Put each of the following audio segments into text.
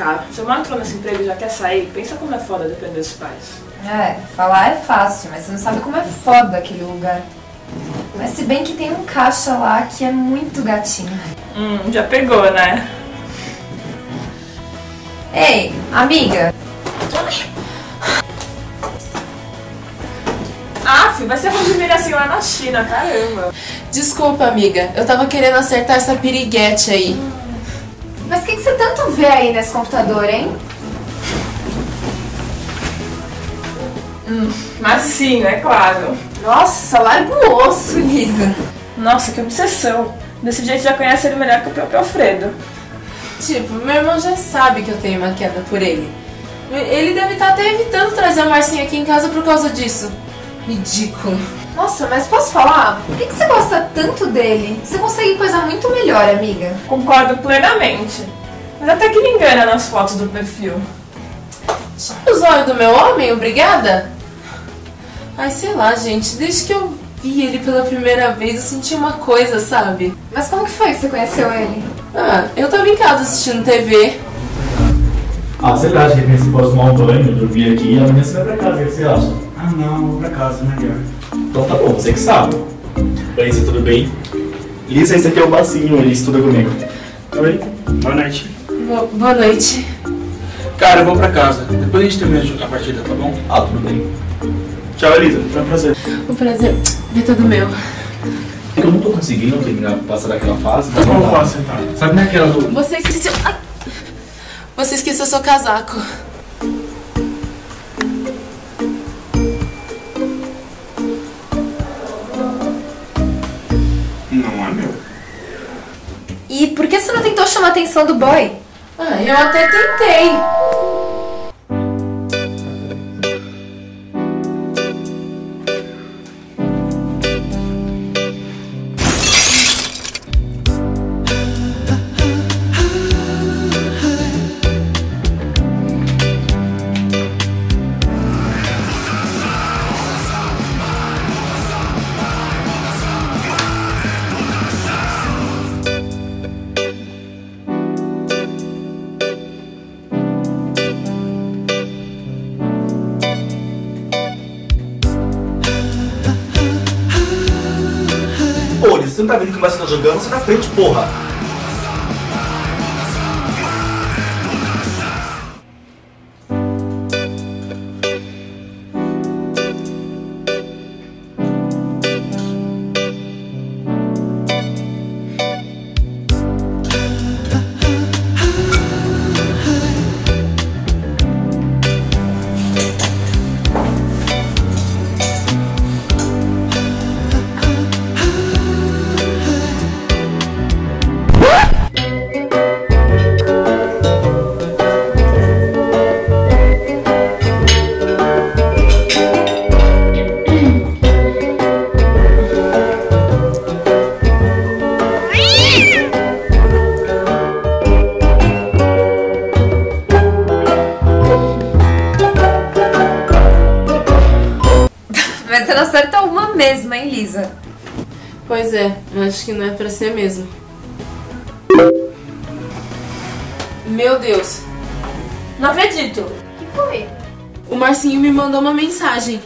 cá. Seu mal entrou nesse emprego e já quer sair? Pensa como é foda depender dos pais. É, falar é fácil, mas você não sabe como é foda aquele lugar. Mas se bem que tem um caixa lá que é muito gatinho. Já pegou, né? Ei, amiga. Filho, vai ser fazer assim lá na China, caramba. Desculpa, amiga. Eu tava querendo acertar essa piriguete aí. Mas o que você tanto vê aí nesse computador, hein? Massinho, é claro. Nossa, larga o osso, Lisa. Nossa, que obsessão. Desse jeito já conhece ele melhor que o próprio Alfredo. Tipo, meu irmão já sabe que eu tenho uma queda por ele. Ele deve estar até evitando trazer a Marcinha aqui em casa por causa disso. Ridículo. Nossa, mas posso falar? Por que você gosta tanto dele? Você consegue coisa muito melhor, amiga. Concordo plenamente. Mas até que me engana nas fotos do perfil. Tipo os olhos do meu homem, obrigada? Ai, sei lá, gente. Desde que eu vi ele pela primeira vez, eu senti uma coisa, sabe? Mas como que foi que você conheceu ele? Eu tava em casa assistindo TV. Sei lá, de repente você pode tomar um banho, dormir aqui e amanhã você vai pra casa, o que você acha? Não, vou pra casa, melhor. Então tá bom, você que sabe. Oi, tudo bem? Lisa, esse aqui é o Bacinho, ele estuda comigo. Oi, boa noite. Boa noite. Cara, eu vou pra casa. Depois a gente termina a partida, tá bom? Tudo bem. Tchau, Elisa, foi um prazer. O prazer é todo meu. É que eu não tô conseguindo terminar, passar daquela fase. Mas Qual vamos lá. fase você tá? Sabe naquela do... Você esqueceu... Ai. Você esqueceu seu casaco. Não é meu. E por que você não tentou chamar a atenção do boy? Eu até tentei. Pô, Lisa, você não tá vendo que o Márcio tá jogando? Você tá na frente, porra! Mas você não acerta uma mesmo, hein, Lisa? Pois é, eu acho que não é pra ser mesmo. Meu Deus. Não acredito. O que foi? O Marcinho me mandou uma mensagem.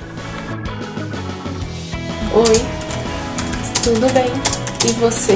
Oi, tudo bem? E você?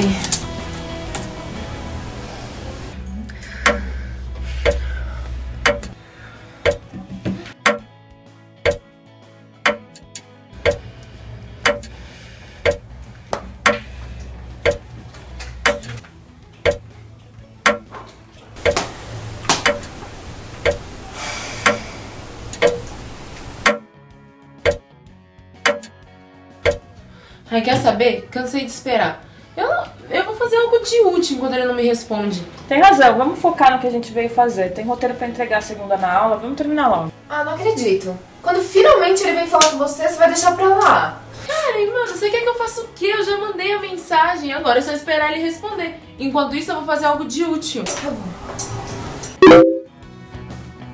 Ai, quer saber? Cansei de esperar. Eu vou fazer algo de útil enquanto ele não me responde. Tem razão, vamos focar no que a gente veio fazer. Tem roteiro pra entregar segunda na aula, vamos terminar logo. Não acredito. Quando finalmente ele vem falar com você, você vai deixar pra lá. Ai, mano, você quer que eu faça o quê? Eu já mandei a mensagem, agora é só esperar ele responder. Enquanto isso, eu vou fazer algo de útil. Tá bom.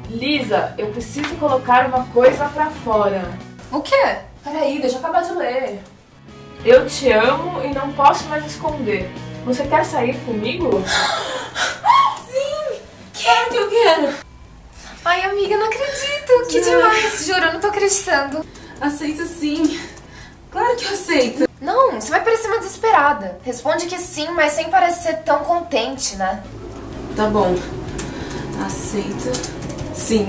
Lisa, eu preciso colocar uma coisa pra fora. O quê? Peraí, deixa eu acabar de ler. Eu te amo e não posso mais esconder. Você quer sair comigo? Sim! Claro que eu quero! Que demais, juro, eu não tô acreditando. Aceita sim. Claro que eu aceito. Não, você vai parecer uma desesperada. Responde que sim, mas sem parecer tão contente, né? Tá bom. Aceita sim.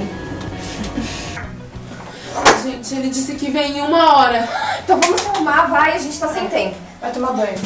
Gente, ele disse que vem em 1 hora. Então vamos se arrumar, vai, a gente tá sem tempo. Vai tomar banho.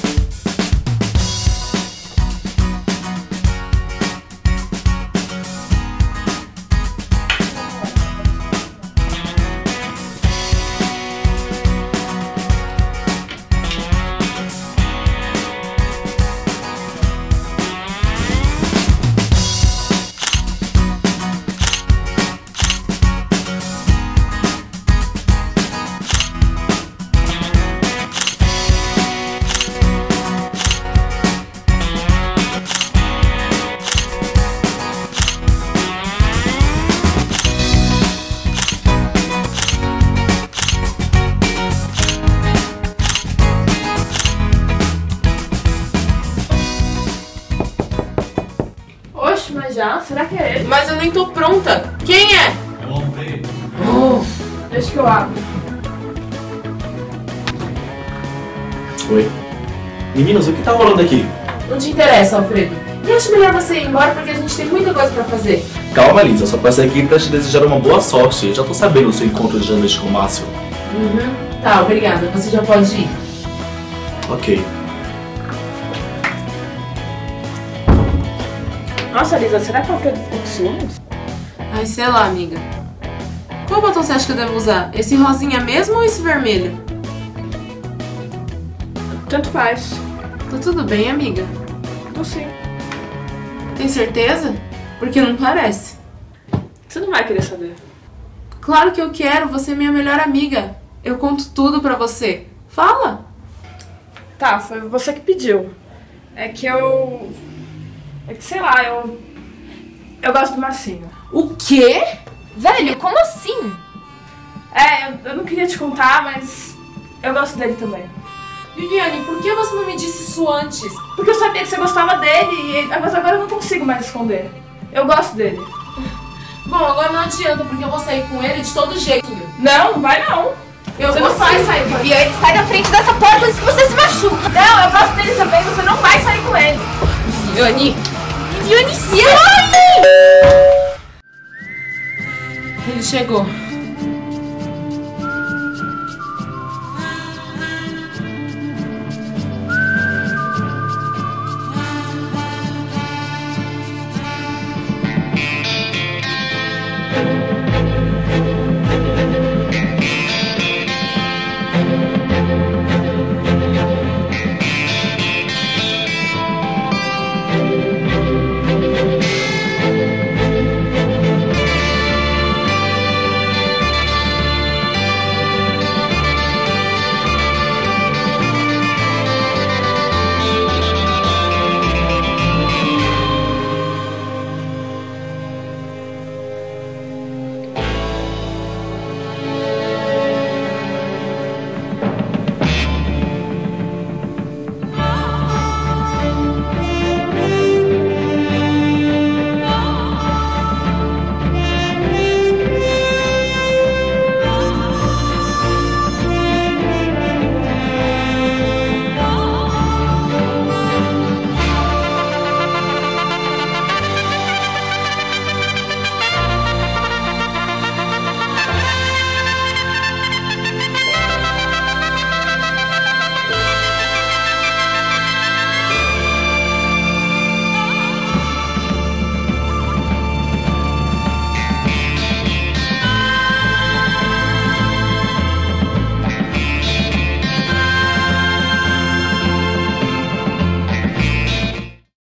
Oxe, mas já? Será que é ele? Mas eu nem tô pronta. Quem é? Deixa que eu abro. Oi. Meninos, o que tá rolando aqui? Não te interessa, Alfredo. E acho melhor você ir embora porque a gente tem muita coisa pra fazer. Calma, Lisa, eu só passei aqui pra te desejar uma boa sorte. Eu já tô sabendo do seu encontro de noite com o Márcio. Tá, obrigada. Você já pode ir. Ok. Nossa, Lisa, será que o Alfredo ficou com ciúmes? Ai, sei lá, amiga. Qual batom você acha que eu devo usar? Esse rosinha mesmo ou esse vermelho? Tanto faz. Tá tudo bem, amiga? Tô sim. Tem certeza? Porque não parece. Você não vai querer saber. Claro que eu quero, você é minha melhor amiga. Eu conto tudo pra você. Fala! Tá, foi você que pediu. É que sei lá, eu gosto do Marcinho. O quê? Velho, como assim? Eu não queria te contar, mas eu gosto dele também. Viviane, por que você não me disse isso antes? Porque eu sabia que você gostava dele, mas agora eu não consigo mais esconder. Eu gosto dele. Bom, agora não adianta, porque eu vou sair com ele de todo jeito. Não, não vai não. Eu Você vou não vai sim. sair com ele. Viviane, sai da frente dessa porta antes que você se machuca. Não, eu gosto dele também, você não vai sair com ele. Viviane! Ele chegou.